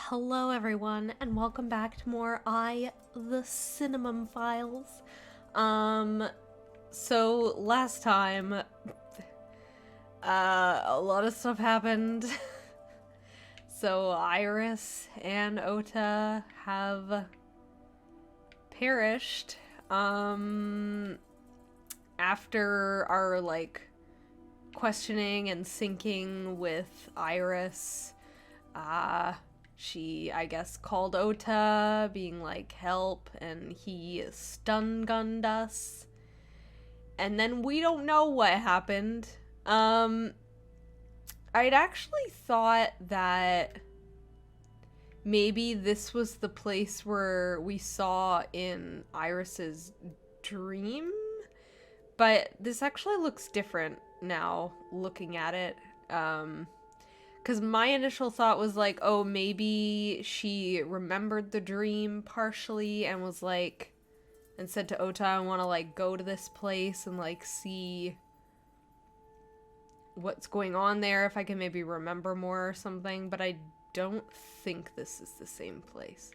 Hello everyone, and welcome back to more the Somnium Files. So last time, a lot of stuff happened. So Iris and Ota have perished, after our, questioning and syncing with Iris. She, I guess, called Ota, being like, help, and he stun-gunned us. And then we don't know what happened. I'd actually thought that maybe this was the place where we saw in Iris's dream, but this actually looks different now, looking at it. Because my initial thought was like, oh, maybe she remembered the dream partially and was like, and said to Ota, I want to go to this place and see what's going on there, if I can maybe remember more or something, but I don't think this is the same place.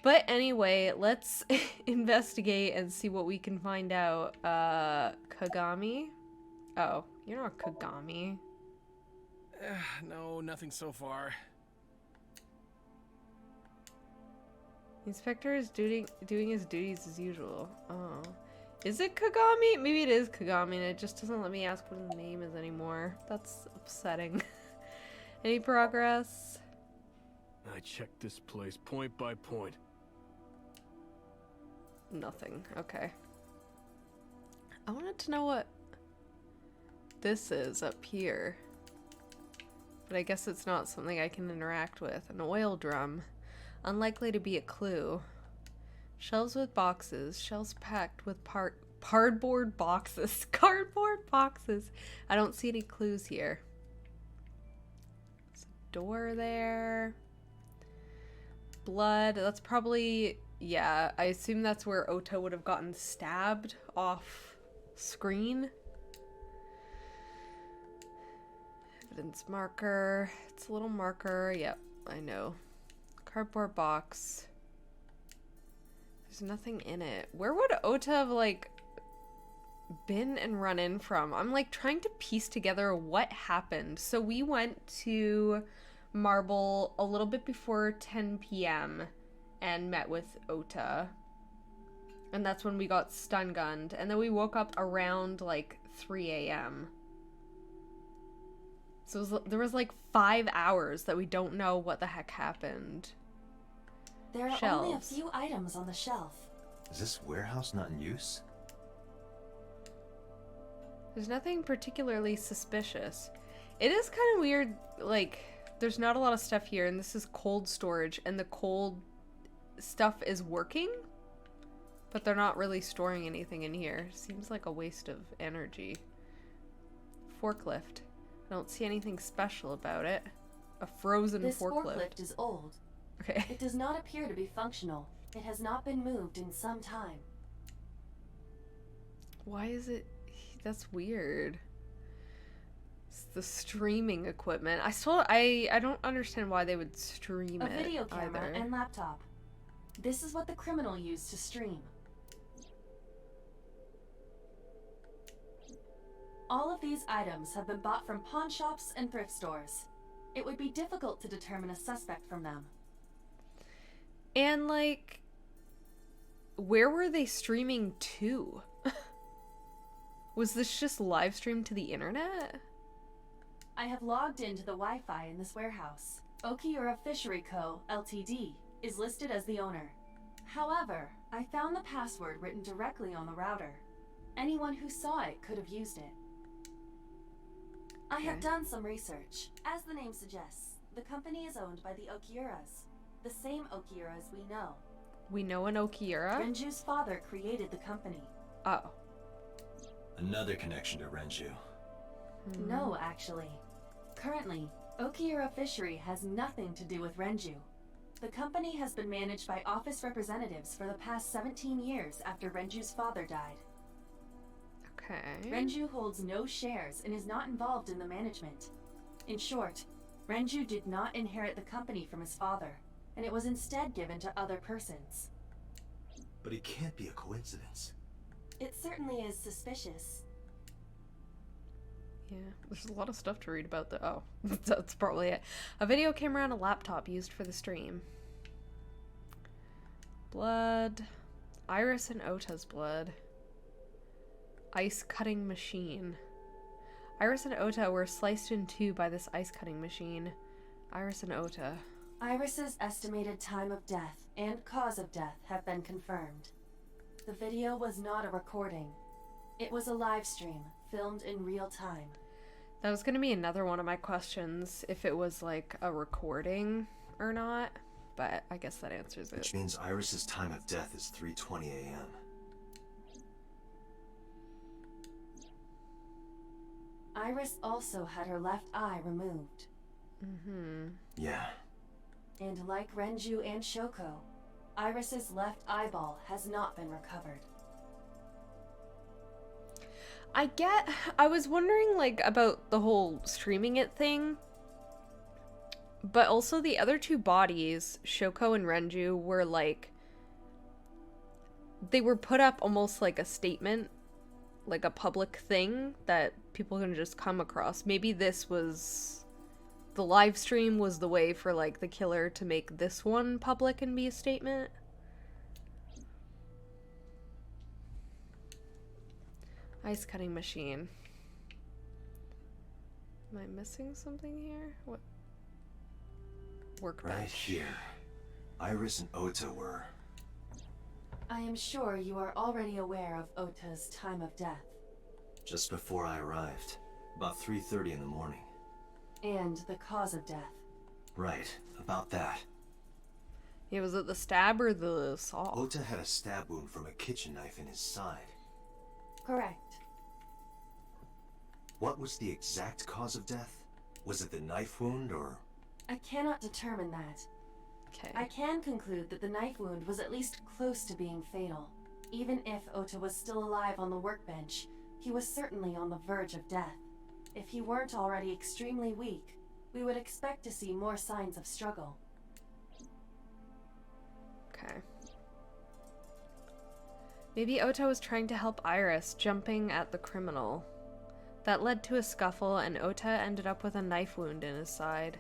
But anyway, let's investigate and see what we can find out. Kagami? Oh, you're not Kagami. No, nothing so far. The inspector is doing his duties as usual. Oh. Is it Kagami? Maybe it is Kagami and it just doesn't let me ask what his name is anymore. That's upsetting. Any progress? I checked this place point by point. Nothing. Okay. I wanted to know what this is up here. But I guess it's not something I can interact with. An oil drum. Unlikely to be a clue. Shelves with boxes. Shelves packed with cardboard boxes. Cardboard boxes. I don't see any clues here. There's a door there. Blood. That's probably... Yeah, I assume that's where Ota would have gotten stabbed off screen. Evidence marker. It's a little marker. Yep, I know. Cardboard box. There's nothing in it. Where would Ota have, been and run in from? I'm, trying to piece together what happened. So we went to Marble a little bit before 10 p.m. and met with Ota. And that's when we got stun-gunned. And then we woke up around, 3 a.m. So there was 5 hours that we don't know what the heck happened. There are only a few items on the shelf. Is this warehouse not in use? There's nothing particularly suspicious. It is kind of weird, there's not a lot of stuff here, and this is cold storage, and the cold stuff is working, but they're not really storing anything in here. Seems like a waste of energy. Forklift. I don't see anything special about it. A frozen forklift. This forklift is old. Okay. It does not appear to be functional. It has not been moved in some time. Why is it... That's weird. It's the streaming equipment. I don't understand why they would stream it. A video camera either. and laptop. This is what the criminal used to stream. All of these items have been bought from pawn shops and thrift stores. It would be difficult to determine a suspect from them. And, where were they streaming to? Was this just live streamed to the internet? I have logged into the Wi-Fi in this warehouse. Okiura Fishery Co., Ltd. is listed as the owner. However, I found the password written directly on the router. Anyone who saw it could have used it. I have done some research. As the name suggests, the company is owned by the Okiuras. The same Okiuras we know. We know an Okiura? Renju's father created the company. Oh. Another connection to Renju. No, actually. Currently, Okiura Fishery has nothing to do with Renju. The company has been managed by office representatives for the past 17 years after Renju's father died. Okay. Renju holds no shares and is not involved in the management. In short, Renju did not inherit the company from his father, and it was instead given to other persons. But it can't be a coincidence. It certainly is suspicious. Yeah, there's a lot of stuff to read about the— oh, that's probably it. A video camera on a laptop used for the stream. Blood. Iris and Ota's blood. Ice cutting machine. Iris and Ota were sliced in two by this ice cutting machine. Iris and Ota. Iris's estimated time of death and cause of death have been confirmed. The video was not a recording. It was a live stream, filmed in real time. That was gonna be another one of my questions, if it was like a recording or not, but I guess that answers it. Which means Iris's time of death is 3:20 a.m. Iris also had her left eye removed. Mm-hmm. Yeah. And like Renju and Shoko, Iris's left eyeball has not been recovered. I was wondering, like, about the whole streaming it thing, but also the other two bodies, Shoko and Renju, were like, they were put up almost like a statement, like a public thing that people can just come across. Maybe this was, the live stream was the way for, like, the killer to make this one public and be a statement. Ice cutting machine. Am I missing something here? What? Workbench. Right here. Iris and Ota were. I am sure you are already aware of Ota's time of death. Just before I arrived. About 3:30 in the morning. And the cause of death. Right. About that. Yeah, was it the stab or the saw? Ota had a stab wound from a kitchen knife in his side. Correct. What was the exact cause of death? Was it the knife wound or... I cannot determine that. Okay. I can conclude that the knife wound was at least close to being fatal. Even if Ota was still alive on the workbench, he was certainly on the verge of death. If he weren't already extremely weak, we would expect to see more signs of struggle. Okay. Maybe Ota was trying to help Iris, jumping at the criminal. That led to a scuffle, and Ota ended up with a knife wound in his side.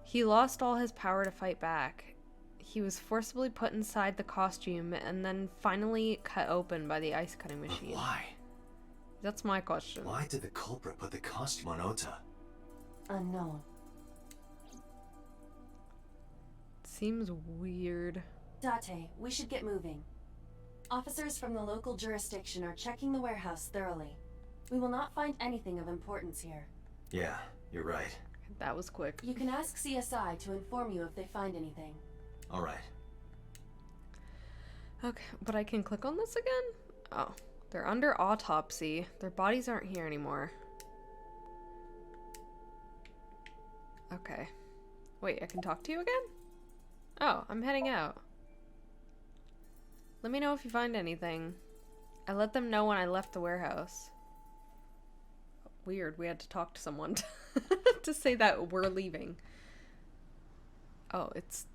He lost all his power to fight back. He was forcibly put inside the costume and then finally cut open by the ice cutting machine. But why? That's my question. Why did the culprit put the costume on Ota? Unknown. Seems weird. Date, we should get moving. Officers from the local jurisdiction are checking the warehouse thoroughly. We will not find anything of importance here. Yeah, you're right. That was quick. You can ask CSI to inform you if they find anything. All right. Okay, but I can click on this again? Oh, they're under autopsy. Their bodies aren't here anymore. Okay. Wait, I can talk to you again? Oh, I'm heading out. Let me know if you find anything. I let them know when I left the warehouse. Weird, we had to talk to someone to say that we're leaving. Oh, it's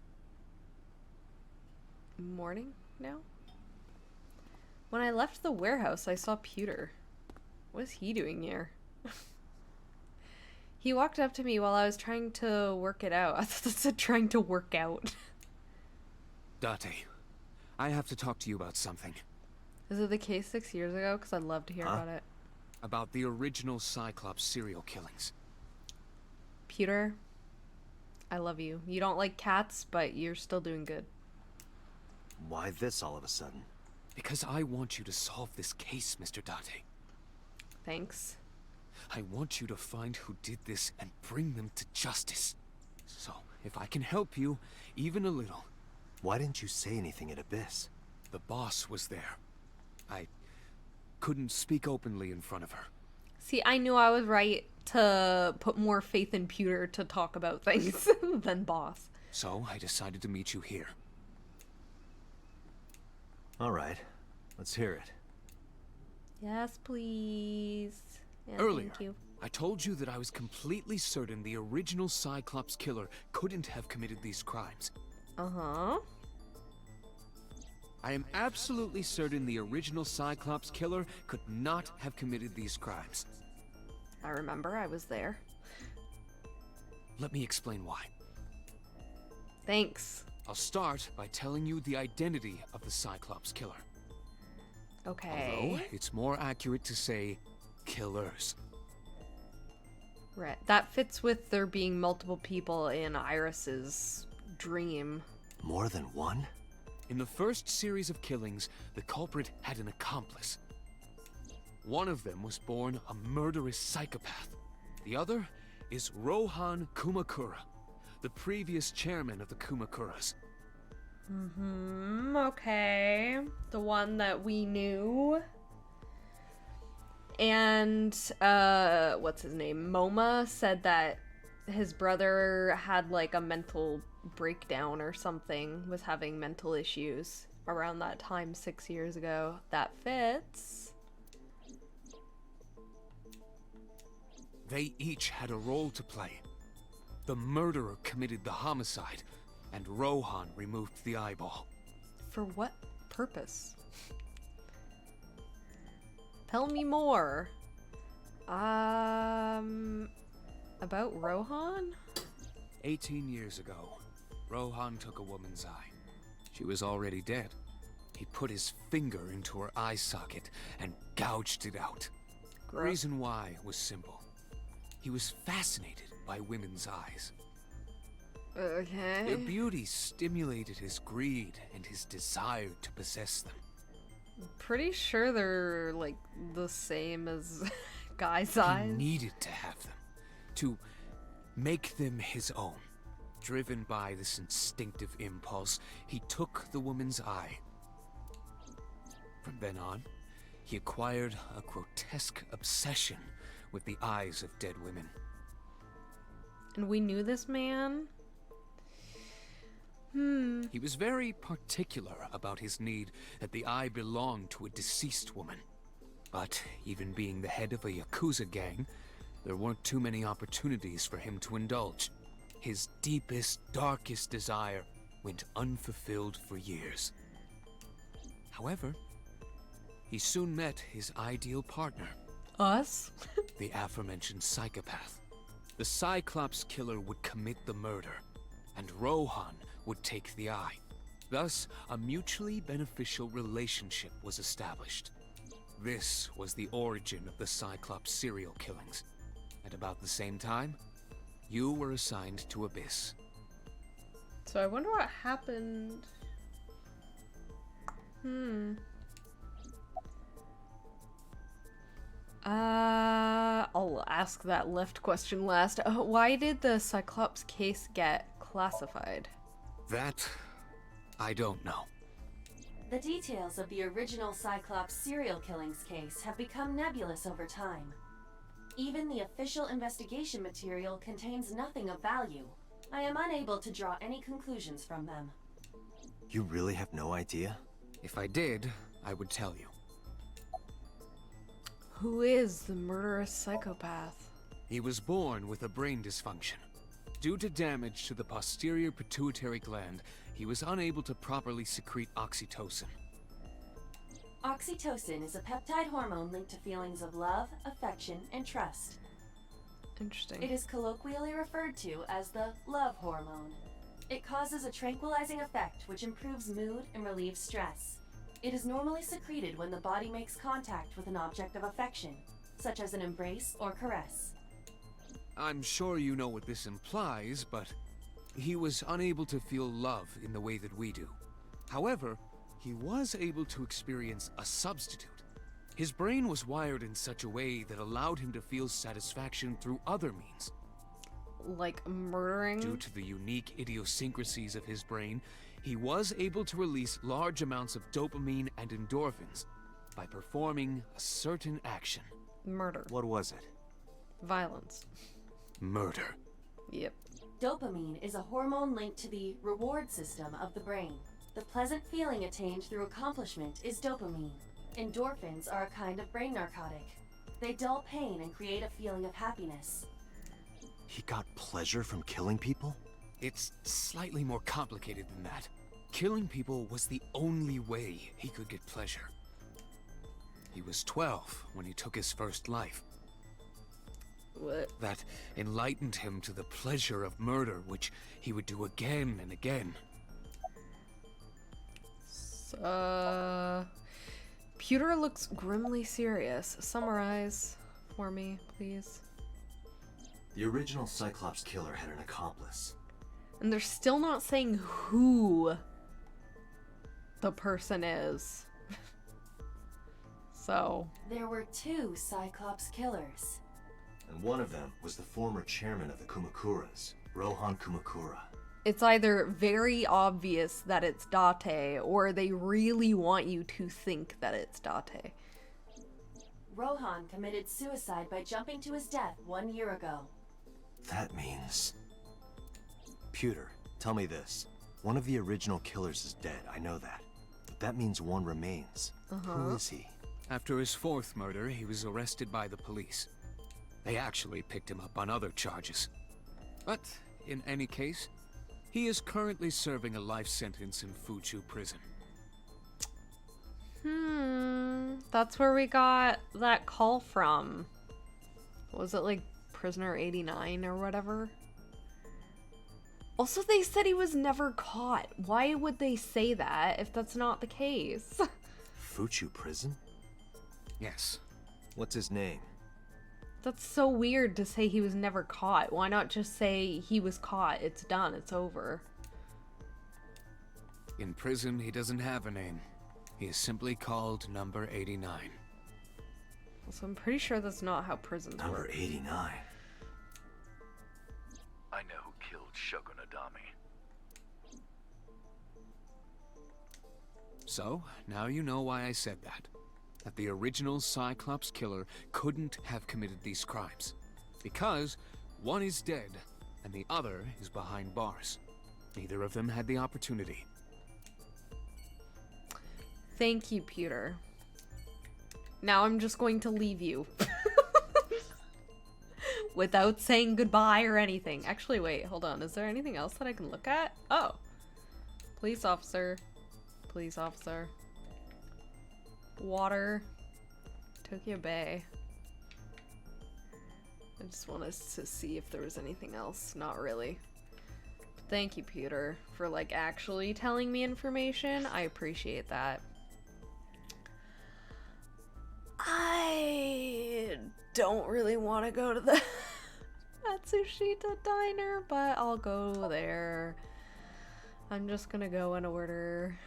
morning now? When I left the warehouse, I saw Pewter. What is he doing here? He walked up to me while I was trying to work it out. I thought that said trying to work out. Date, I have to talk to you about something. Is it the case 6 years ago? Because I'd love to hear about it. About the original Cyclops serial killings. Pewter, I love you. You don't like cats, but you're still doing good. Why this all of a sudden? Because I want you to solve this case, Mr. Date. Thanks. I want you to find who did this and bring them to justice. So, if I can help you, even a little. Why didn't you say anything at ABIS? The boss was there. I couldn't speak openly in front of her. See, I knew I was right to put more faith in Pewter to talk about things than boss. So, I decided to meet you here. All right, let's hear it. Yes, please. Yeah, Earlier, thank you. I told you that I was completely certain the original Cyclops killer couldn't have committed these crimes. Uh-huh. I am absolutely certain the original Cyclops killer could not have committed these crimes. I remember, I was there. Let me explain why. Thanks. I'll start by telling you the identity of the Cyclops killer. Okay. Although, it's more accurate to say killers. Right. That fits with there being multiple people in Iris's dream. More than one? In the first series of killings, the culprit had an accomplice. One of them was born a murderous psychopath. The other is Rohan Kumakura, the previous chairman of the Kumakuras. Okay. The one that we knew. And, what's his name? Moma said that his brother had, like, a mental breakdown or something, was having mental issues around that time 6 years ago. That fits. They each had a role to play. The murderer committed the homicide, and Rohan removed the eyeball. For what purpose? Tell me more. About Rohan? 18 years ago, Rohan took a woman's eye. She was already dead. He put his finger into her eye socket and gouged it out. The Gross. reason why was simple. He was fascinated by women's eyes. Okay. Their beauty stimulated his greed and his desire to possess them. Pretty sure they're, like, the same as guys' He eyes. needed to have them, to make them his own. Driven by this instinctive impulse, he took the woman's eye. From then on, he acquired a grotesque obsession with the eyes of dead women. And we knew this man? He was very particular about his need that the eye belonged to a deceased woman. But even being the head of a Yakuza gang, there weren't too many opportunities for him to indulge. His deepest, darkest desire went unfulfilled for years. However, he soon met his ideal partner, Us? the aforementioned psychopath. The Cyclops killer would commit the murder, and Rohan would take the eye. Thus, a mutually beneficial relationship was established. This was the origin of the Cyclops serial killings. At about the same time, you were assigned to ABIS. So I wonder what happened. I'll ask that left question last. Why did the Cyclops case get classified? That, I don't know. The details of the original Cyclops serial killings case have become nebulous over time. Even the official investigation material contains nothing of value. I am unable to draw any conclusions from them. You really have no idea? If I did, I would tell you. Who is the murderous psychopath? He was born with a brain dysfunction. Due to damage to the posterior pituitary gland, he was unable to properly secrete oxytocin. Oxytocin is a peptide hormone linked to feelings of love, affection, and trust. Interesting. It is colloquially referred to as the love hormone. It causes a tranquilizing effect which improves mood and relieves stress. It is normally secreted when the body makes contact with an object of affection, such as an embrace or caress. I'm sure you know what this implies, but he was unable to feel love in the way that we do. However, he was able to experience a substitute. His brain was wired in such a way that allowed him to feel satisfaction through other means. Like murdering? Due to the unique idiosyncrasies of his brain, he was able to release large amounts of dopamine and endorphins by performing a certain action. Murder. What was it? Violence. Murder. Yep. Dopamine is a hormone linked to the reward system of the brain. The pleasant feeling attained through accomplishment is dopamine. Endorphins are a kind of brain narcotic. They dull pain and create a feeling of happiness. He got pleasure from killing people? It's slightly more complicated than that. Killing people was the only way he could get pleasure. He was 12 when he took his first life. What? That enlightened him to the pleasure of murder, which he would do again and again. Pewter looks grimly serious. Summarize for me, please. The original Cyclops killer had an accomplice. And they're still not saying who the person is. So. There were 2 Cyclops killers. And one of them was the former chairman of the Kumakuras, Rohan Kumakura. It's either very obvious that it's Date, or they really want you to think that it's Date. Rohan committed suicide by jumping to his death 1 year ago. That means... Pewter, tell me this. One of the original killers is dead, I know that. But that means one remains. Who is he? After his 4th murder, he was arrested by the police. They actually picked him up on other charges. But, in any case, he is currently serving a life sentence in Fuchu prison. That's where we got that call from. Was it like Prisoner 89 or whatever? Also, they said he was never caught. Why would they say that if that's not the case? Fuchu prison? Yes. What's his name? That's so weird to say he was never caught. Why not just say he was caught? It's done. It's over. In prison, he doesn't have a name. He is simply called Number 89. So I'm pretty sure that's not how prisons Number work. 89. I know who killed Shogun Adami. So, now you know why I said that. That the original Cyclops killer couldn't have committed these crimes. Because one is dead, and the other is behind bars. Neither of them had the opportunity. Thank you, Pewter. Now I'm just going to leave you. Without saying goodbye or anything. Actually, wait, hold on. Is there anything else that I can look at? Oh. Police officer. Police officer. Water. Tokyo Bay. I just wanted to see if there was anything else. Not really. Thank you, Pewter, for like actually telling me information. I appreciate that. I don't really want to go to the Matsushita diner, but I'll go there. I'm just gonna go and order.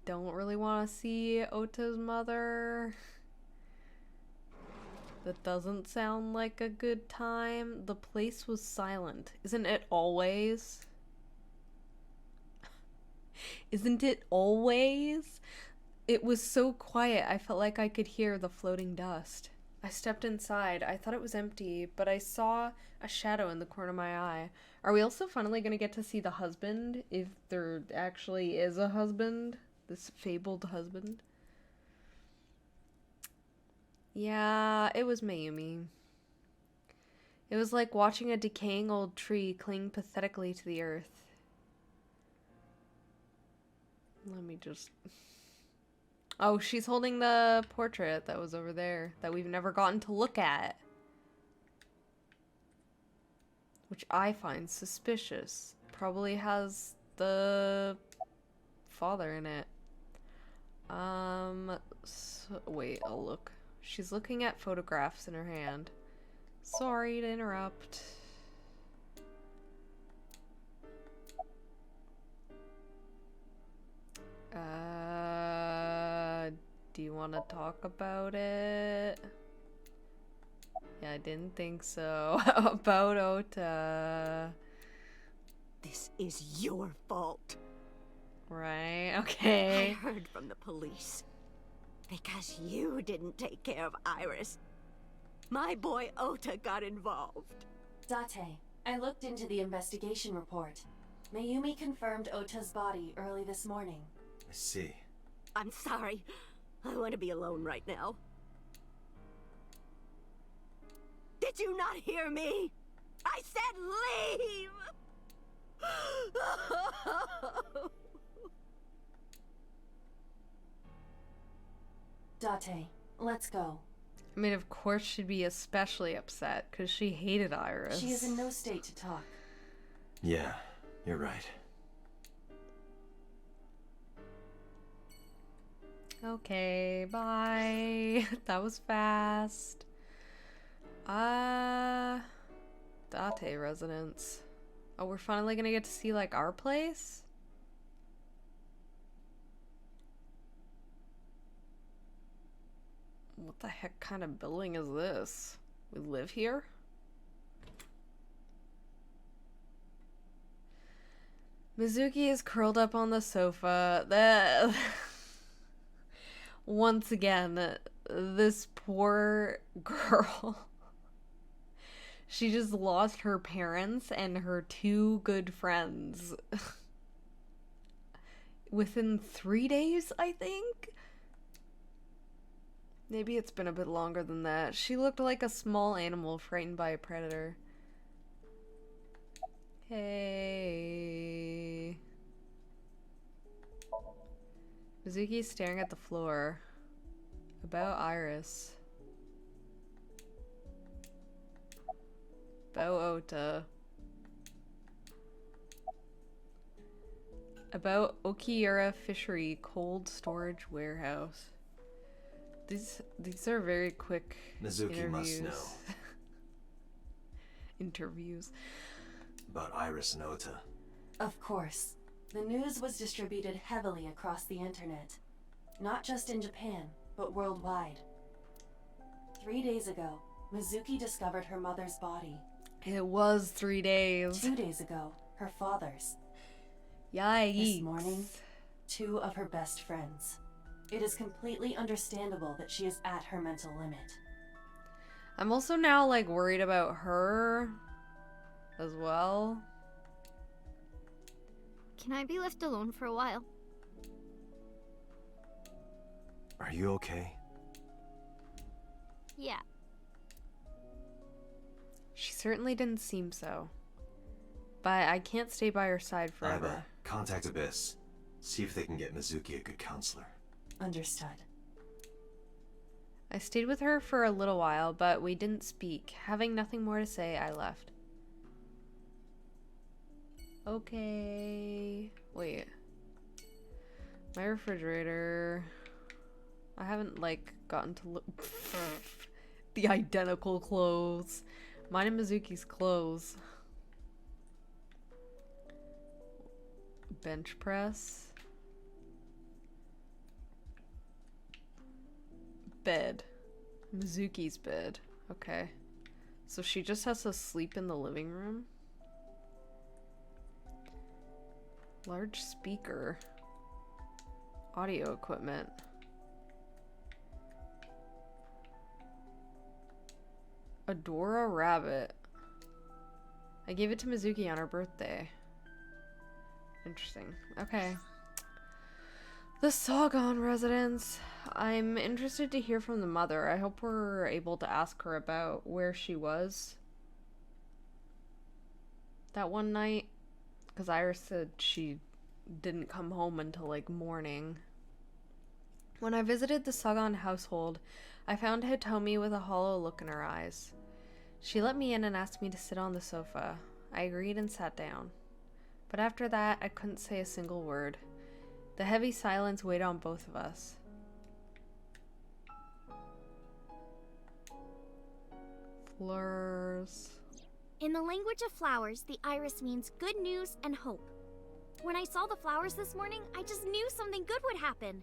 Don't really want to see Ota's mother. That doesn't sound like a good time. The place was silent. Isn't it always? Isn't it always? It was so quiet, I felt like I could hear the floating dust. I stepped inside. I thought it was empty, but I saw a shadow in the corner of my eye. Are we also finally going to get to see the husband? If there actually is a husband? This fabled husband? Yeah, it was Mayumi. It was like watching a decaying old tree cling pathetically to the earth. Let me just... Oh, she's holding the portrait that was over there that we've never gotten to look at. Which I find suspicious. Probably has the father in it. So, wait, I'll look. She's looking at photographs in her hand. Sorry to interrupt. Do you want to talk about it? Yeah, I didn't think so. About Ota. This is your fault. Right, I okay. heard from the police. Because you didn't take care of Iris. My boy Ota got involved. Date, I looked into the investigation report. Mayumi confirmed Ota's body early this morning. I see. I'm sorry. I want to be alone right now. Did you not hear me? I said leave! Date, let's go. I mean, of course she'd be especially upset, because she hated Iris. She is in no state to talk. Yeah, you're right. Okay, bye. That was fast. Date residence. Oh, we're finally gonna get to see, like, our place? What the heck kind of building is this? We live here? Mizuki is curled up on the sofa. Once again, this poor girl. She just lost her parents and her two good friends. Within 3 days, I think? Maybe it's been a bit longer than that. She looked like a small animal frightened by a predator. Hey. Mizuki's staring at the floor. About Iris. About Ota. About Okiura Fishery Cold Storage Warehouse. These are very quick Mizuki must know. Interviews. About Iris and Ota. Of course. The news was distributed heavily across the internet. Not just in Japan, but worldwide. 3 days ago, Mizuki discovered her mother's body. It was 3 days. 2 days ago, her father's. Yikes. This morning, 2 of her best friends. It is completely understandable that she is at her mental limit. I'm also now, like, worried about her as well. Can I be left alone for a while? Are you okay? Yeah. She certainly didn't seem so. But I can't stay by her side forever. Aiba, contact ABIS. See if they can get Mizuki a good counselor. Understood. I stayed with her for a little while, but we didn't speak. Having nothing more to say, I left. Okay. Wait. My refrigerator. I haven't, like, gotten to look. The identical clothes. Mine and Mizuki's clothes. Bench press. Bed. Mizuki's bed. Okay. So she just has to sleep in the living room? Large speaker. Audio equipment. Adora rabbit. I gave it to Mizuki on her birthday. Interesting. Okay. The Saigon residence. I'm interested to hear from the mother. I hope we're able to ask her about where she was that one night. Because Iris said she didn't come home until, like, morning. When I visited the Saigon household, I found Hitomi with a hollow look in her eyes. She let me in and asked me to sit on the sofa. I agreed and sat down. But after that, I couldn't say a single word. The heavy silence weighed on both of us. Flowers. In the language of flowers, the iris means good news and hope. When I saw the flowers this morning, I just knew something good would happen.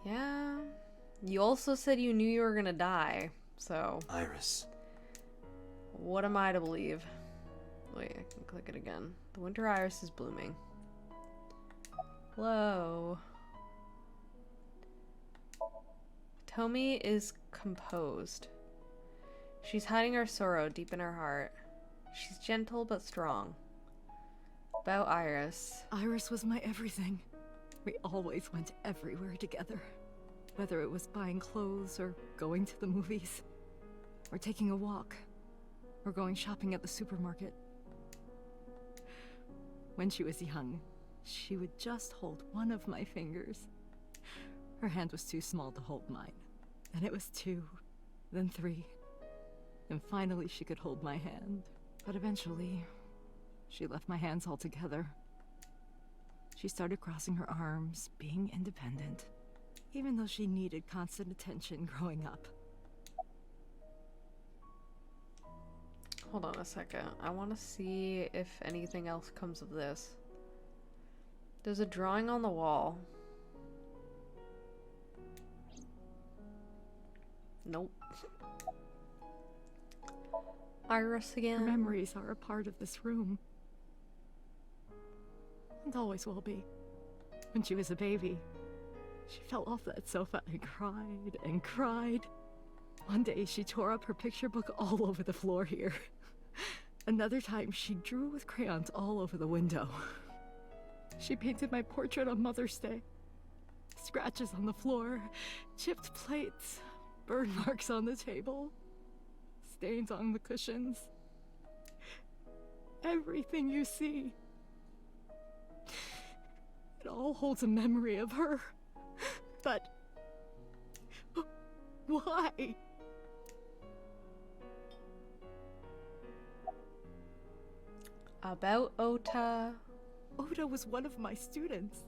Yeah. You also said you knew you were gonna die, so... Iris. What am I to believe? Wait, I can click it again. The winter iris is blooming. Hello. Tomi is composed. She's hiding her sorrow deep in her heart. She's gentle but strong. About Iris. Iris was my everything. We always went everywhere together. Whether it was buying clothes, or going to the movies, or taking a walk, or going shopping at the supermarket. When she was young, she would just hold one of my fingers. Her hand was too small to hold mine. Then it was 2, then 3. And finally she could hold my hand. But eventually, she left my hands altogether. She started crossing her arms, being independent, even though she needed constant attention growing up. Hold on a second. I want to see if anything else comes of this. There's a drawing on the wall. Nope. Iris again. Her memories are a part of this room. And always will be. When she was a baby, she fell off that sofa and cried and cried. One day she tore up her picture book all over the floor here. Another time she drew with crayons all over the window. She painted my portrait on Mother's Day. Scratches on the floor, chipped plates, burn marks on the table, stains on the cushions. Everything you see. It all holds a memory of her. But why? About Ota. Ota was one of my students.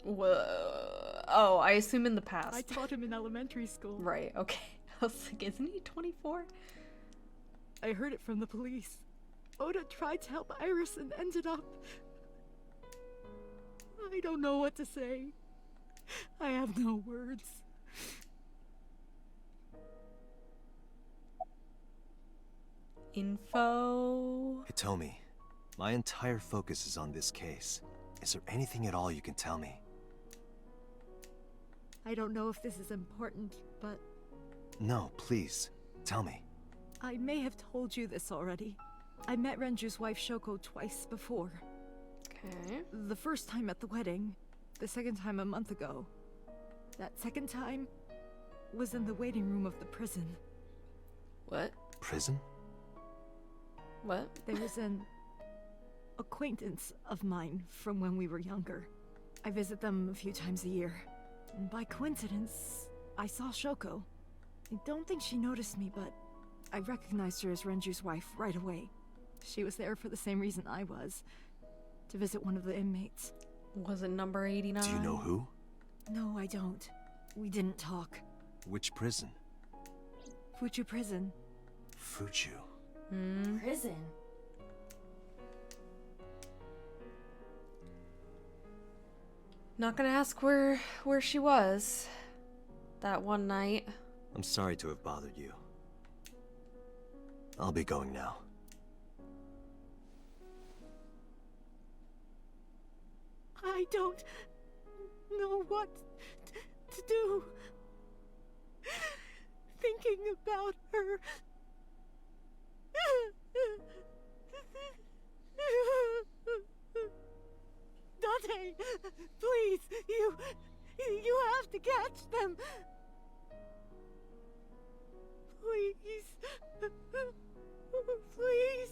Whoa. Oh, I assume in the past. I taught him in elementary school. Right, okay. I was like, isn't he 24? I heard it from the police. Ota tried to help Iris and ended up... I don't know what to say. I have no words. Info. Hitomi, my entire focus is on this case. Is there anything at all you can tell me? I don't know if this is important, but... No, please, tell me. I may have told you this already. I met Renju's wife Shoko twice before. Okay. The first time at the wedding, the second time a month ago. That second time was in the waiting room of the prison. What? Prison? What? There was an acquaintance of mine from when we were younger. I visit them a few times a year. And by coincidence, I saw Shoko. I don't think she noticed me, but I recognized her as Renju's wife right away. She was there for the same reason I was, to visit one of the inmates. Was it number 89? Do you know who? No, I don't. We didn't talk. Which prison? Fuchu prison. Fuchu. Prison? Not gonna ask where she was that one night. I'm sorry to have bothered you. I'll be going now. I don't know what to do. Thinking about her. Dante, please, you have to catch them. Please. Please.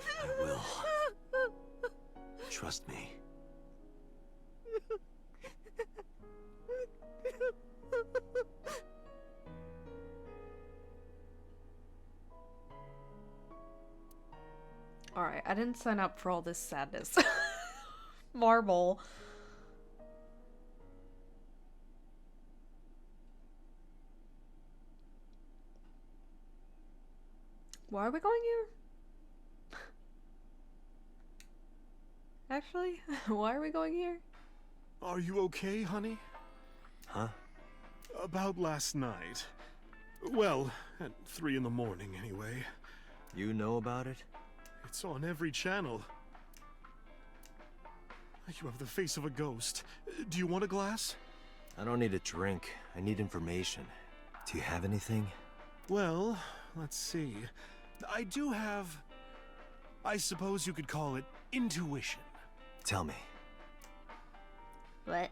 I will. Trust me. Alright, I didn't sign up for all this sadness. Marble. Why are we going here? Actually, why are we going here? Are you okay, honey? Huh? About last night. Well, at 3 in the morning anyway. You know about it? It's on every channel. You have the face of a ghost. Do you want a glass? I don't need a drink. I need information. Do you have anything? Well, let's see. I do have I suppose you could call it intuition. Tell me. What?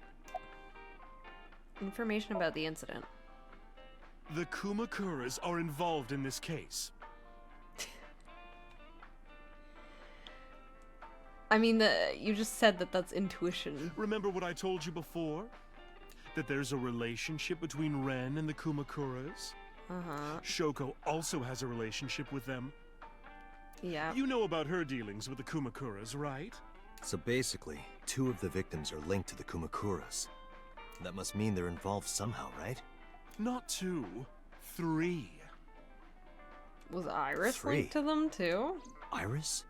Information about the incident. The Kumakuras are involved in this case. I mean, you just said that that's intuition. Remember what I told you before? That there's a relationship between Ren and the Kumakuras? Uh-huh. Shoko also has a relationship with them. Yeah. You know about her dealings with the Kumakuras, right? So basically, 2 of the victims are linked to the Kumakuras. That must mean they're involved somehow, right? Not 2, 3. Was Iris 3? linked to them too? Iris?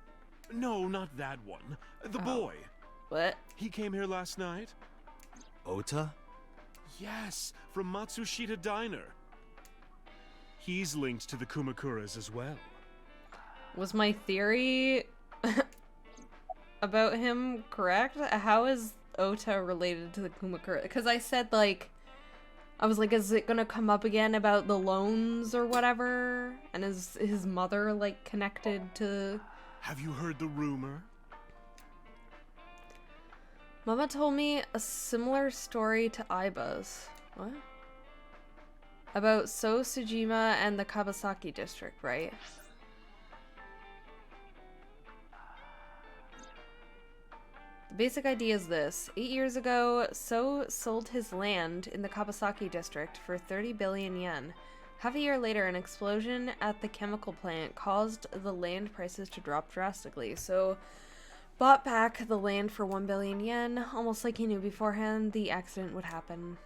No, not that one. The Oh. boy. What? He came here last night? Ota? Yes, from Matsushita Diner. He's linked to the Kumakuras as well. Was my theory about him correct? How is Ota related to the Kumakura? Because I said, like, I was like, is it gonna come up again about the loans or whatever? And is his mother, like, connected to... Have you heard the rumor? Mama told me a similar story to Aiba's. What? About So Tsujima and the Kabasaki district, right? The basic idea is this. 8 years ago, So sold his land in the Kabasaki district for 30 billion yen. Half a year later, an explosion at the chemical plant caused the land prices to drop drastically. So bought back the land for 1 billion yen, almost like he knew beforehand the accident would happen.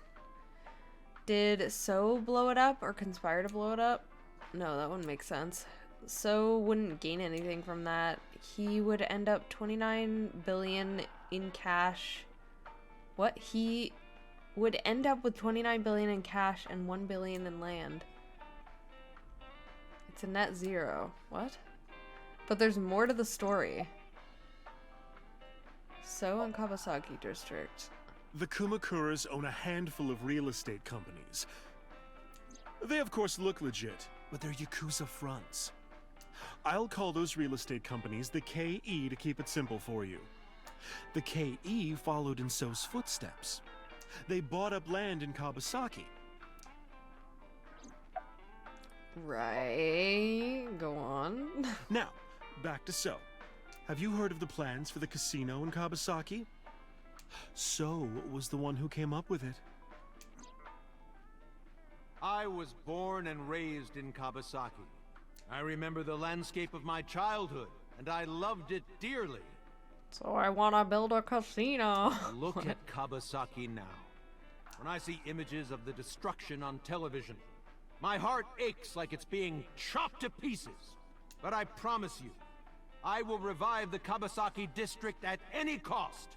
Did So blow it up or conspire to blow it up? No, that wouldn't make sense. So wouldn't gain anything from that. He would end up 29 billion in cash. What? He would end up with 29 billion in cash and 1 billion in land. It's a net zero. What? But there's more to the story. So in Kawasaki district. The Kumakuras own a handful of real estate companies. They of course look legit, but they're Yakuza fronts. I'll call those real estate companies the KE to keep it simple for you. The KE followed in So's footsteps. They bought up land in Kawasaki. Right. Go on. Now, back to So. Have you heard of the plans for the casino in Kawasaki? So was the one who came up with it. I was born and raised in Kawasaki. I remember the landscape of my childhood, and I loved it dearly. So I want to build a casino. Look at Kawasaki now. When I see images of the destruction on television, my heart aches like it's being chopped to pieces. But I promise you, I will revive the Kawasaki district at any cost.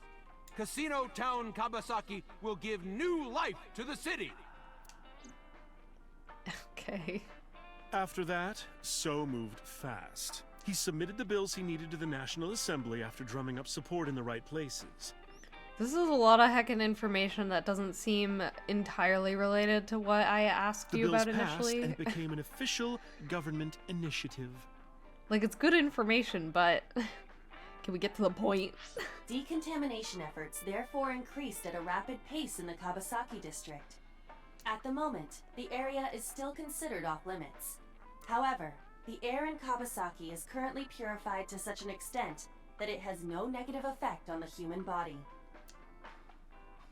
Casino Town Kawasaki will give new life to the city. Okay. After that, So moved fast. He submitted the bills he needed to the National Assembly after drumming up support in the right places. This is a lot of heckin' information that doesn't seem entirely related to what I asked The you bills about passed initially. and it became an official government initiative. Like, it's good information, but can we get to the point? Decontamination efforts therefore increased at a rapid pace in the Kawasaki district. At the moment, the area is still considered off limits. However, the air in Kawasaki is currently purified to such an extent that it has no negative effect on the human body.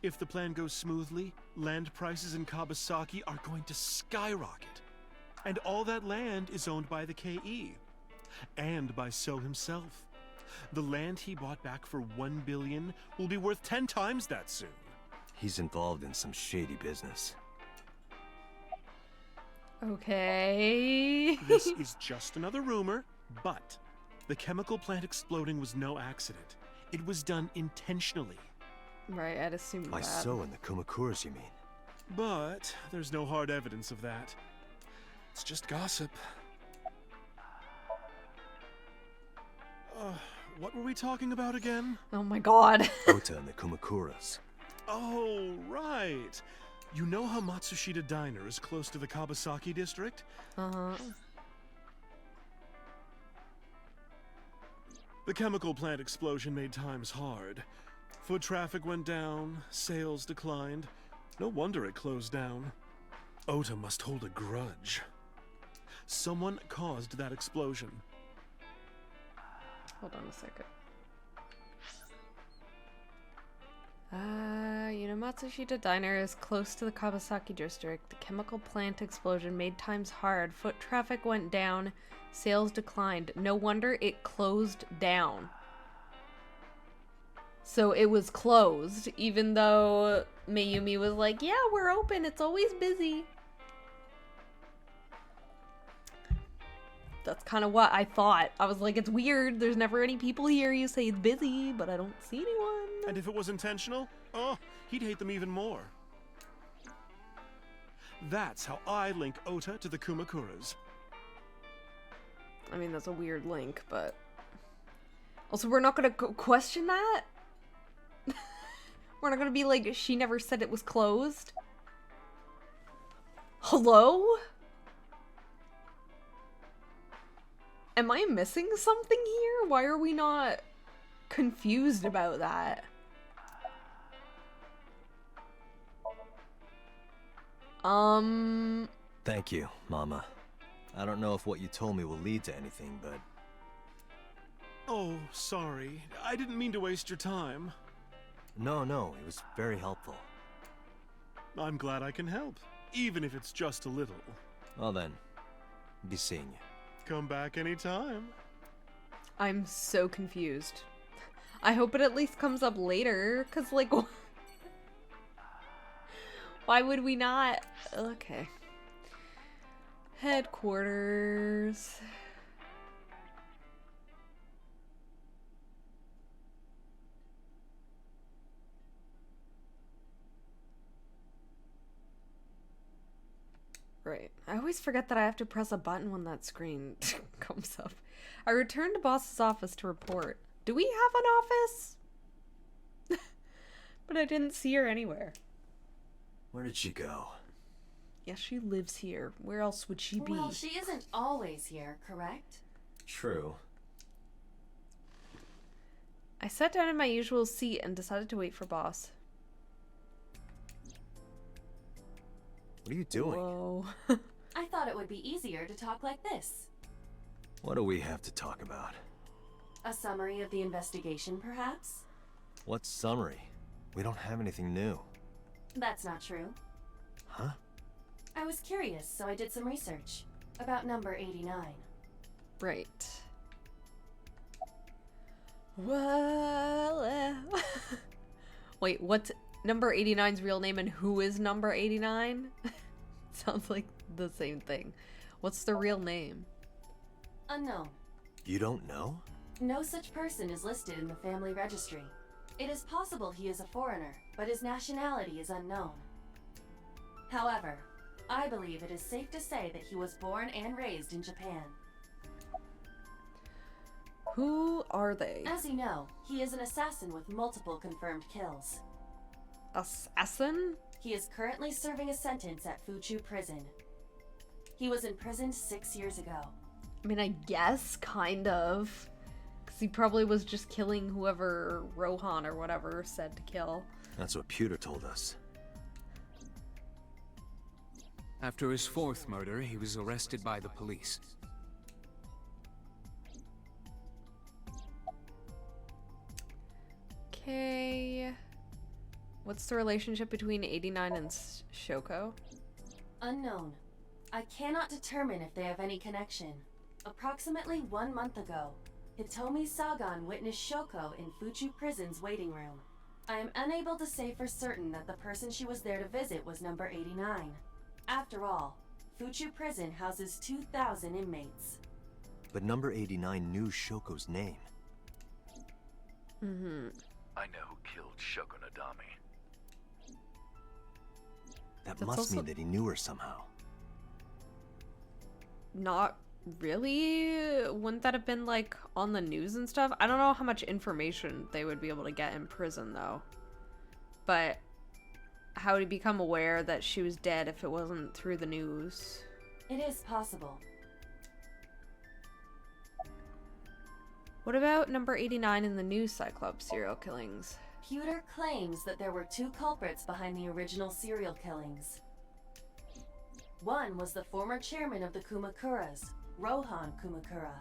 If the plan goes smoothly, land prices in Kawasaki are going to skyrocket. And all that land is owned by the KE. And by So himself. The land he bought back for 1 billion will be worth 10 times that soon. He's involved in some shady business. Okay. This is just another rumor, but the chemical plant exploding was no accident. It was done intentionally. Right, I'd assume By that. So and the Kumakuras, you mean? But there's no hard evidence of that. It's just gossip. What were we talking about again? Oh my god. Ota and the Kumakuras. Oh, right. You know how Matsushita Diner is close to the Kawasaki district? Uh-huh. The chemical plant explosion made times hard. Foot traffic went down, sales declined. No wonder it closed down. Ota must hold a grudge. Someone caused that explosion. Hold on a second. Matsushita Diner is close to the Kawasaki district. The chemical plant explosion made times hard. Foot traffic went down. Sales declined. No wonder it closed down. So it was closed, even though Mayumi was like, yeah, we're open. It's always busy. That's kind of what I thought. I was like, it's weird. There's never any people here. You say it's busy, but I don't see anyone. And if it was intentional, oh, he'd hate them even more. That's how I link Ota to the Kumakuras. I mean, that's a weird link, but... Also, we're not gonna question that? We're not gonna be like, she never said it was closed? Hello? Am I missing something here? Why are we not confused about that? Thank you, Mama. I don't know if what you told me will lead to anything, but... Oh, sorry. I didn't mean to waste your time. No, it was very helpful. I'm glad I can help, even if it's just a little. Well then, be seeing you. Come back anytime. I'm so confused. I hope it at least comes up later, because, like, why would we not? Okay. Headquarters. Right. I always forget that I have to press a button when that screen comes up. I returned to boss's office to report. Do we have an office? But I didn't see her anywhere. Where did she go? Yes, she lives here. Where else would she be? Well, she isn't always here, correct? True. I sat down in my usual seat and decided to wait for boss. What are you doing? Whoa. I thought it would be easier to talk like this. What do we have to talk about? A summary of the investigation, perhaps? What summary? We don't have anything new. That's not true. Huh? I was curious, so I did some research. About number 89. Right. Well, wait, what's number 89's real name and who is number 89? Sounds like the same thing. What's the real name? Unknown. You don't know? No such person is listed in the family registry. It is possible he is a foreigner, but his nationality is unknown. However, I believe it is safe to say that he was born and raised in Japan. Who are they? As you know, he is an assassin with multiple confirmed kills. Assassin? He is currently serving a sentence at Fuchu Prison. He was imprisoned 6 years ago. I mean, I guess, kind of. Because he probably was just killing whoever Rohan or whatever said to kill. That's what Pewter told us. After his fourth murder, he was arrested by the police. Okay. What's the relationship between 89 and Shoko? Unknown. I cannot determine if they have any connection. Approximately 1 month ago, Hitomi Sagan witnessed Shoko in Fuchu Prison's waiting room. I am unable to say for certain that the person she was there to visit was number 89. After all, Fuchu Prison houses 2,000 inmates. But number 89 knew Shoko's name. Mm-hmm. I know who killed Shogunadami. That That's must also- mean that he knew her somehow. Not really. Wouldn't that have been like on the news and stuff? I don't know how much information they would be able to get in prison though. But how would he become aware that she was dead if it wasn't through the news? It is possible. What about number 89 in the new Cyclops serial killings? Pewter claims that there were 2 culprits behind the original serial killings. One was the former chairman of the Kumakuras, Rohan Kumakura.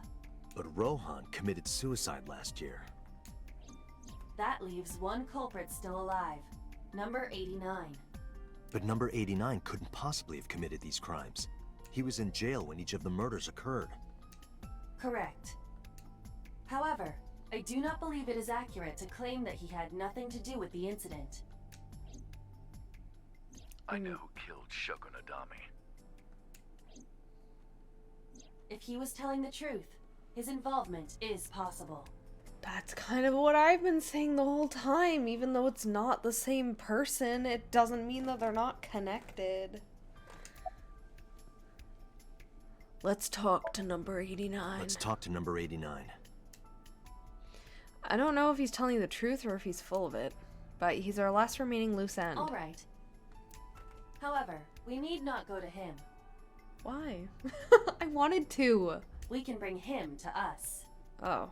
But Rohan committed suicide last year. That leaves 1 culprit still alive, number 89. But number 89 couldn't possibly have committed these crimes. He was in jail when each of the murders occurred. Correct. However, I do not believe it is accurate to claim that he had nothing to do with the incident. I know who killed Shoko Nadami. If he was telling the truth, his involvement is possible. That's kind of what I've been saying the whole time. Even though it's not the same person, it doesn't mean that they're not connected. Let's talk to number 89. Let's talk to number 89. I don't know if he's telling the truth or if he's full of it, but he's our last remaining loose end. All right. However, we need not go to him. Why? I wanted to. We can bring him to us. Oh.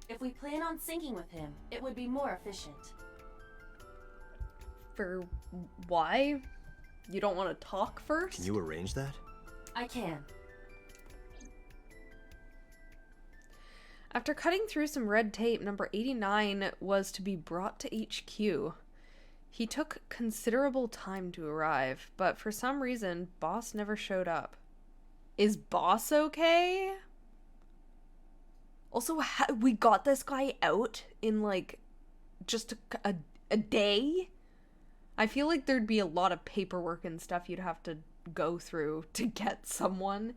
If we plan on syncing with him, it would be more efficient. For why? You don't want to talk first? Can you arrange that? I can. After cutting through some red tape, number 89 was to be brought to HQ. He took considerable time to arrive, but for some reason, Boss never showed up. Is Boss okay? Also, we got this guy out in, like, just a day? I feel like there'd be a lot of paperwork and stuff you'd have to go through to get someone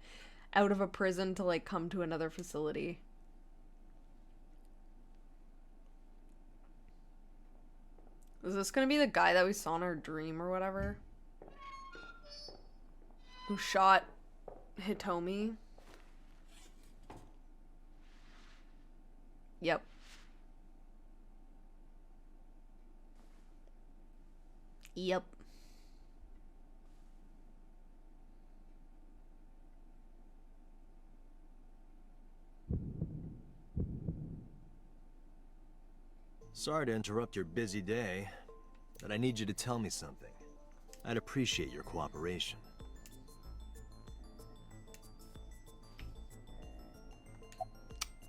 out of a prison to, like, come to another facility. Is this gonna be the guy that we saw in our dream or whatever? Who shot Hitomi? Yep. Yep. Sorry to interrupt your busy day, but I need you to tell me something. I'd appreciate your cooperation.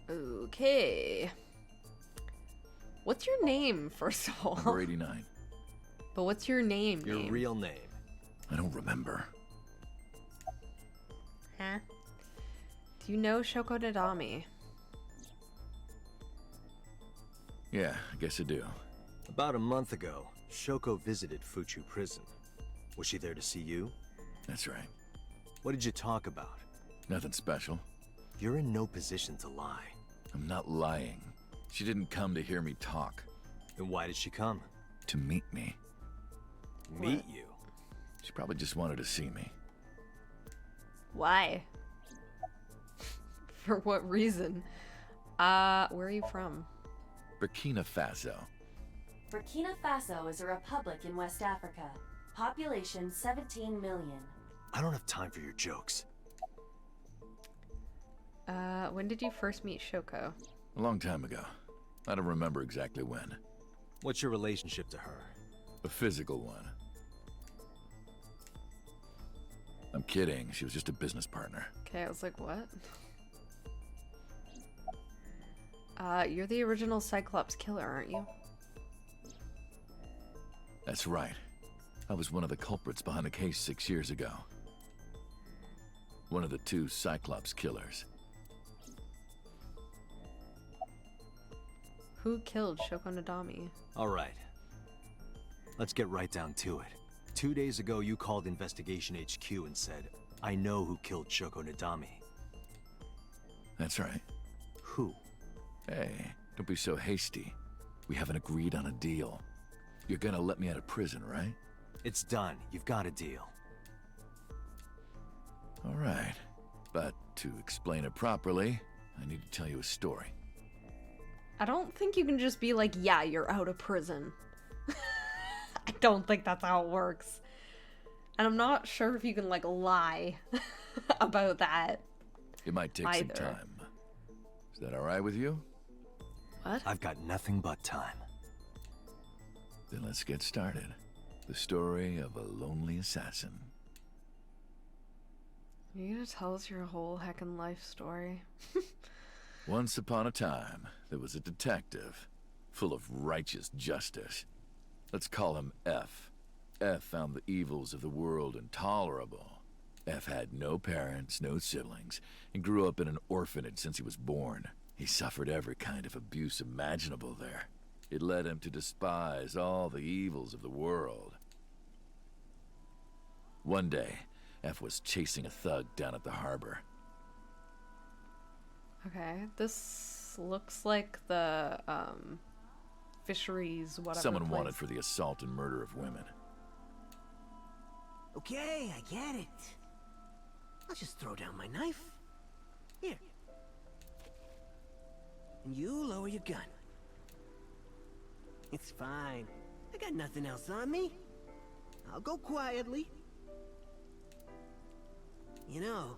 Okay. What's your name, first of all? Number 89. But what's your name? Your real name. I don't remember. Huh? Do you know Shoko Nadami? Yeah, I guess I do. About a month ago, Shoko visited Fuchu Prison. Was she there to see you? That's right. What did you talk about? Nothing special. You're in no position to lie. I'm not lying. She didn't come to hear me talk. Then why did she come? To meet me. Meet you? She probably just wanted to see me. Why? For what reason? Where are you from? Burkina Faso. Burkina Faso is a republic in West Africa. Population 17 million. I don't have time for your jokes. When did you first meet Shoko? A long time ago. I don't remember exactly when. What's your relationship to her? A physical one. I'm kidding. She was just a business partner. Okay, I was like, what? You're the original Cyclops killer, aren't you? That's right. I was one of the culprits behind the case 6 years ago. One of the 2 Cyclops killers. Who killed Shoko Nadami? All right. Let's get right down to it. 2 days ago, you called Investigation HQ and said, I know who killed Shoko Nadami. That's right. Who? Hey, don't be so hasty. We haven't agreed on a deal. You're gonna let me out of prison, right? It's done. You've got a deal. All right. But to explain it properly, I need to tell you a story. I don't think you can just be like, yeah, you're out of prison. I don't think that's how it works. And I'm not sure if you can, like, lie about that. It might take some time. Is that all right with you? What? I've got nothing but time. Then let's get started. The story of a lonely assassin. You gonna tell us your whole heckin' life story? Once upon a time, there was a detective, full of righteous justice. Let's call him F. F found the evils of the world intolerable. F had no parents, no siblings, and grew up in an orphanage since he was born. He suffered every kind of abuse imaginable there. It led him to despise all the evils of the world. One day, F was chasing a thug down at the harbor. Okay, this looks like the, fisheries, whatever Someone place. wanted for the assault and murder of women. Okay, I get it. I'll just throw down my knife. Here. And you lower your gun. It's fine. I got nothing else on me. I'll go quietly. You know,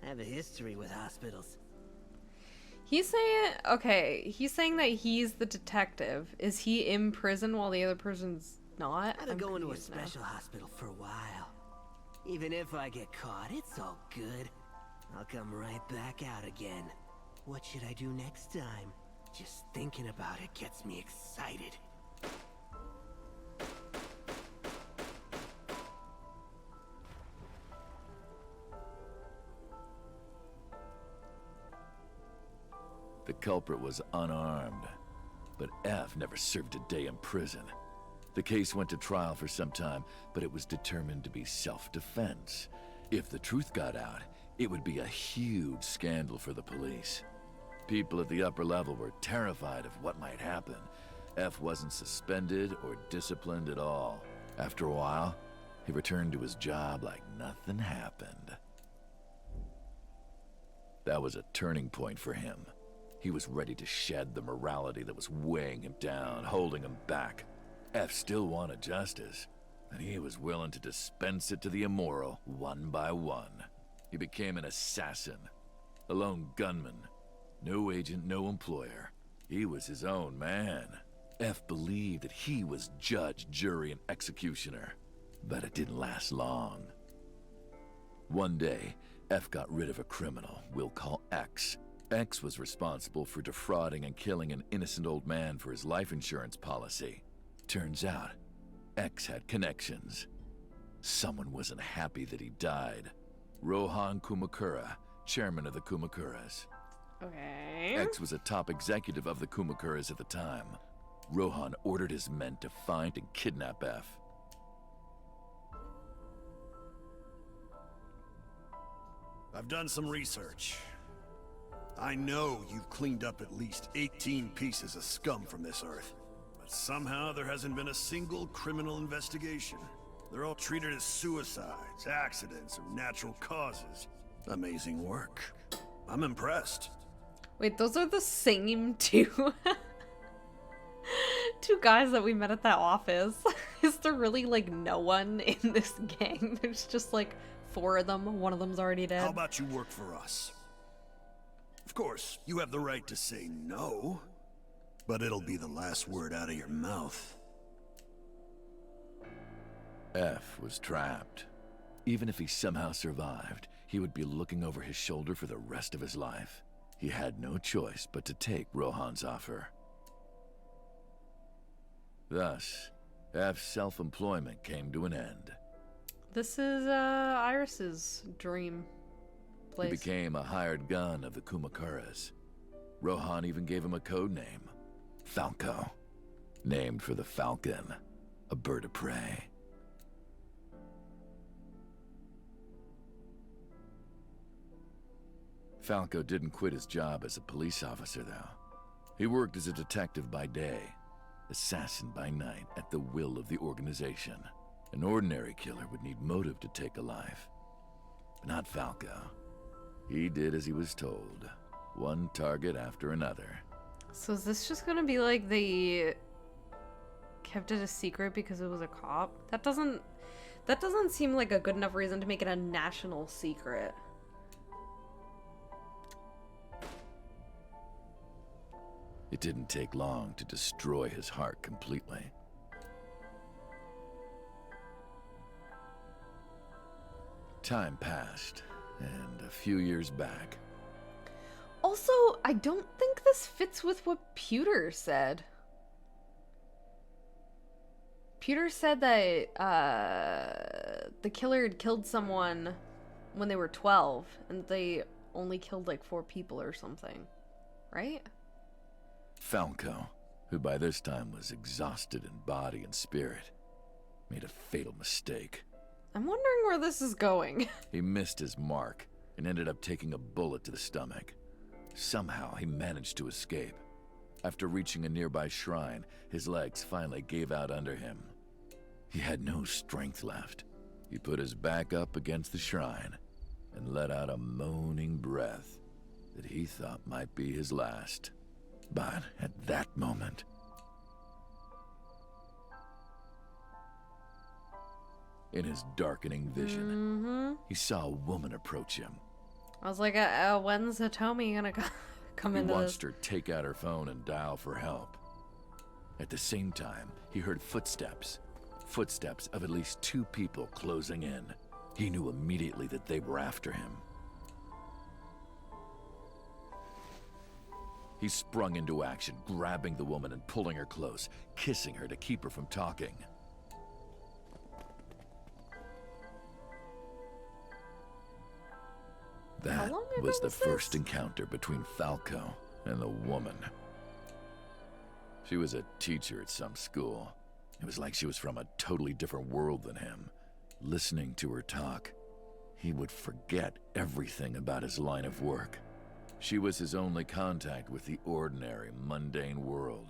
I have a history with hospitals. He's saying, okay, he's saying that he's the detective. Is he in prison while the other person's not? I've been going to a confused now. special hospital for a while. Even if I get caught, it's all good. I'll come right back out again. What should I do next time? Just thinking about it gets me excited. The culprit was unarmed, but F never served a day in prison. The case went to trial for some time, but it was determined to be self-defense. If the truth got out, it would be a huge scandal for the police. People at the upper level were terrified of what might happen. F wasn't suspended or disciplined at all. After a while, he returned to his job like nothing happened. That was a turning point for him. He was ready to shed the morality that was weighing him down, holding him back. F still wanted justice, and he was willing to dispense it to the immoral one by one. He became an assassin, a lone gunman. No agent, no employer. He was his own man. F believed that he was judge, jury, and executioner. But it didn't last long. One day, F got rid of a criminal we'll call X. X was responsible for defrauding and killing an innocent old man for his life insurance policy. Turns out, X had connections. Someone wasn't happy that he died. Rohan Kumakura, chairman of the Kumakuras. Okay. X was a top executive of the Kumakuras at the time. Rohan ordered his men to find and kidnap F. I've done some research. I know you've cleaned up at least 18 pieces of scum from this earth. But somehow there hasn't been a single criminal investigation. They're all treated as suicides, accidents, or natural causes. Amazing work. I'm impressed. Wait, those are the same two two guys that we met at that office. Is there really like no one in this gang? There's just like 4 of them. One of them's already dead. How about you work for us? Of course, you have the right to say no, but it'll be the last word out of your mouth. F was trapped. Even if he somehow survived, he would be looking over his shoulder for the rest of his life. He had no choice but to take Rohan's offer. Thus, F's self-employment came to an end. This is Iris's dream place. He became a hired gun of the Kumakuras. Rohan even gave him a code name, Falco, named for the falcon, a bird of prey. Falco didn't quit his job as a police officer, though. He worked as a detective by day, assassin by night, at the will of the organization. An ordinary killer would need motive to take a life. But not Falco. He did as he was told, one target after another. So is this just gonna be like they kept it a secret because it was a cop? That doesn't seem like a good enough reason to make it a national secret. It didn't take long to destroy his heart completely. Time passed, and a few years back... Also, I don't think this fits with what Pewter said. Pewter said that the killer had killed someone when they were 12, and they only killed like 4 people or something, right? Falco, who by this time was exhausted in body and spirit, made a fatal mistake. I'm wondering where this is going. He missed his mark and ended up taking a bullet to the stomach. Somehow, he managed to escape. After reaching a nearby shrine, his legs finally gave out under him. He had no strength left. He put his back up against the shrine and let out a moaning breath that he thought might be his last. But at that moment... in his darkening vision, he saw a woman approach him. I was like, when's Hitomi gonna come into this? He watched her take out her phone and dial for help. At the same time, he heard footsteps. Footsteps of at least 2 people closing in. He knew immediately that they were after him. He sprung into action, grabbing the woman and pulling her close, kissing her to keep her from talking. That was the first encounter between Falco and the woman. She was a teacher at some school. It was like she was from a totally different world than him. Listening to her talk, he would forget everything about his line of work. She was his only contact with the ordinary, mundane world.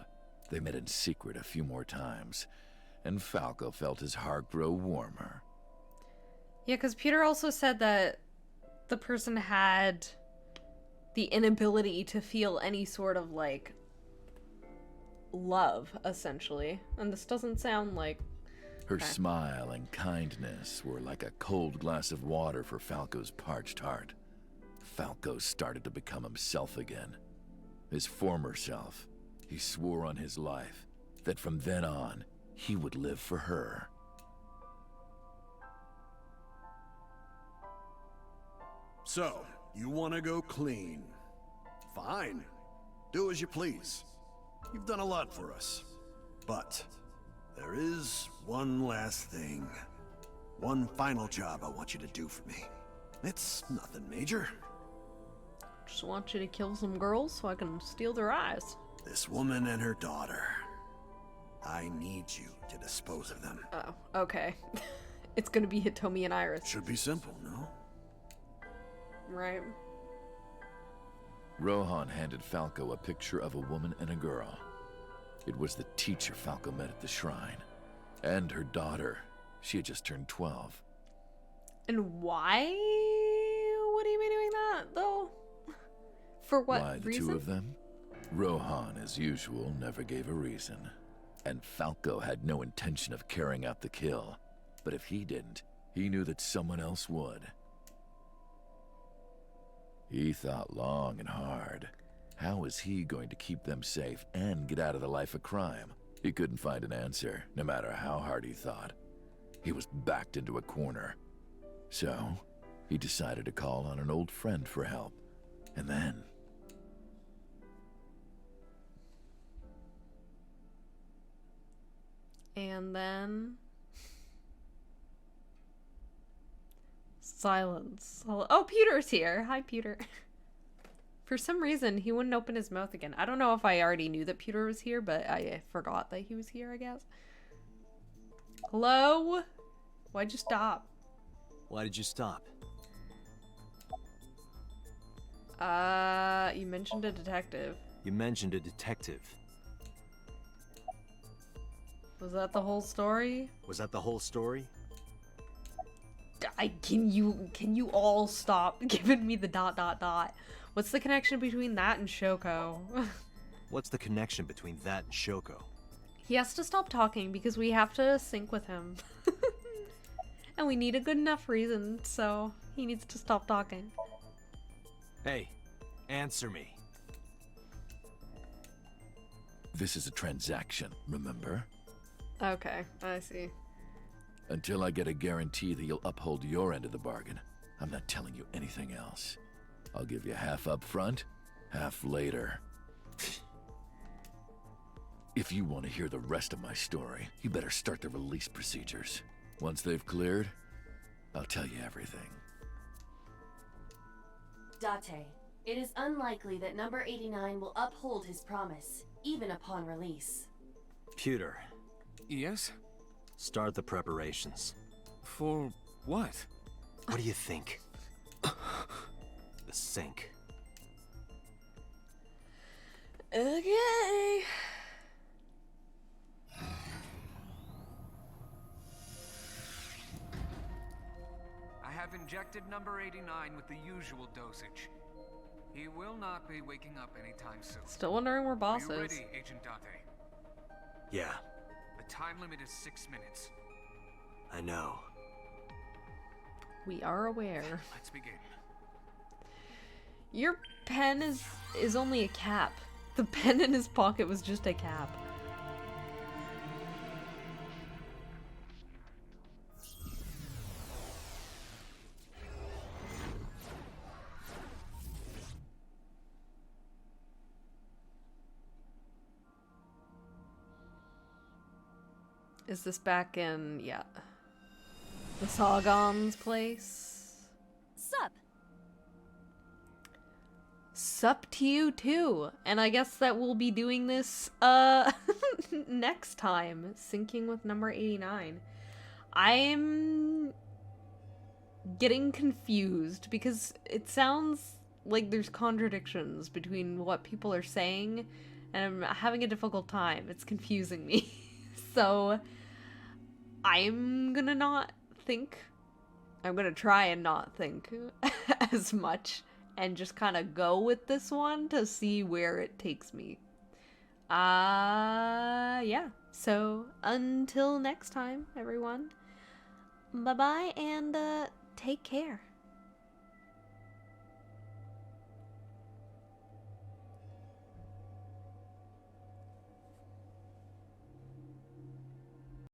They met in secret a few more times, and Falco felt his heart grow warmer. Yeah, because Peter also said that the person had the inability to feel any sort of, like, love, essentially. And this doesn't sound like... Her smile and kindness were like a cold glass of water for Falco's parched heart. Falco started to become himself again. His former self. He swore on his life that from then on, he would live for her. So, you want to go clean? Fine. Do as you please. You've done a lot for us. But there is one last thing. One final job I want you to do for me. It's nothing major. Just want you to kill some girls so I can steal their eyes. This woman and her daughter. I need you to dispose of them. Oh, okay. It's gonna be Hitomi and Iris. Should be simple, no? Right. Rohan handed Falco a picture of a woman and a girl. It was the teacher Falco met at the shrine. And her daughter. She had just turned 12. And why would he be doing that, though? For what Why the reason? 2 of them? Rohan, as usual, never gave a reason. And Falco had no intention of carrying out the kill. But if he didn't, he knew that someone else would. He thought long and hard. How was he going to keep them safe and get out of the life of crime? He couldn't find an answer, no matter how hard he thought. He was backed into a corner. So, he decided to call on an old friend for help. And then... Silence. Oh, Peter's here. Hi, Peter. For some reason, he wouldn't open his mouth again. I don't know if I already knew that Peter was here, but I forgot that he was here, I guess. Hello? Why'd you stop? Why did you stop? You mentioned a detective. You mentioned a detective. Was that the whole story? Was that the whole story? Can you all stop giving me the ... What's the connection between that and Shoko? What's the connection between that and Shoko? He has to stop talking because we have to sync with him. And we need a good enough reason, so he needs to stop talking. Hey, answer me. This is a transaction, remember? Okay, I see. Until I get a guarantee that you'll uphold your end of the bargain, I'm not telling you anything else. I'll give you half up front, half later. If you want to hear the rest of my story, you better start the release procedures. Once they've cleared, I'll tell you everything. Date, it is unlikely that number 89 will uphold his promise, even upon release. Pewter, Yes? start the preparations. For what? What do you think? The sync. Okay. I have injected number 89 with the usual dosage. He will not be waking up anytime soon. Still wondering where boss Are you is. ready, Agent Date? Yeah, The time limit is 6 minutes. I know. We are aware. Let's begin. Your pen is only a cap. The pen in his pocket was just a cap. Is this back in, yeah, the Sargon's place? Sup? Sup to you too. And I guess that we'll be doing this next time, syncing with number 89. I'm getting confused because it sounds like there's contradictions between what people are saying, and I'm having a difficult time. It's confusing me. So I'm gonna not think. I'm gonna try and not think as much and just kind of go with this one to see where it takes me. Yeah. So until next time, everyone. Bye-bye and take care.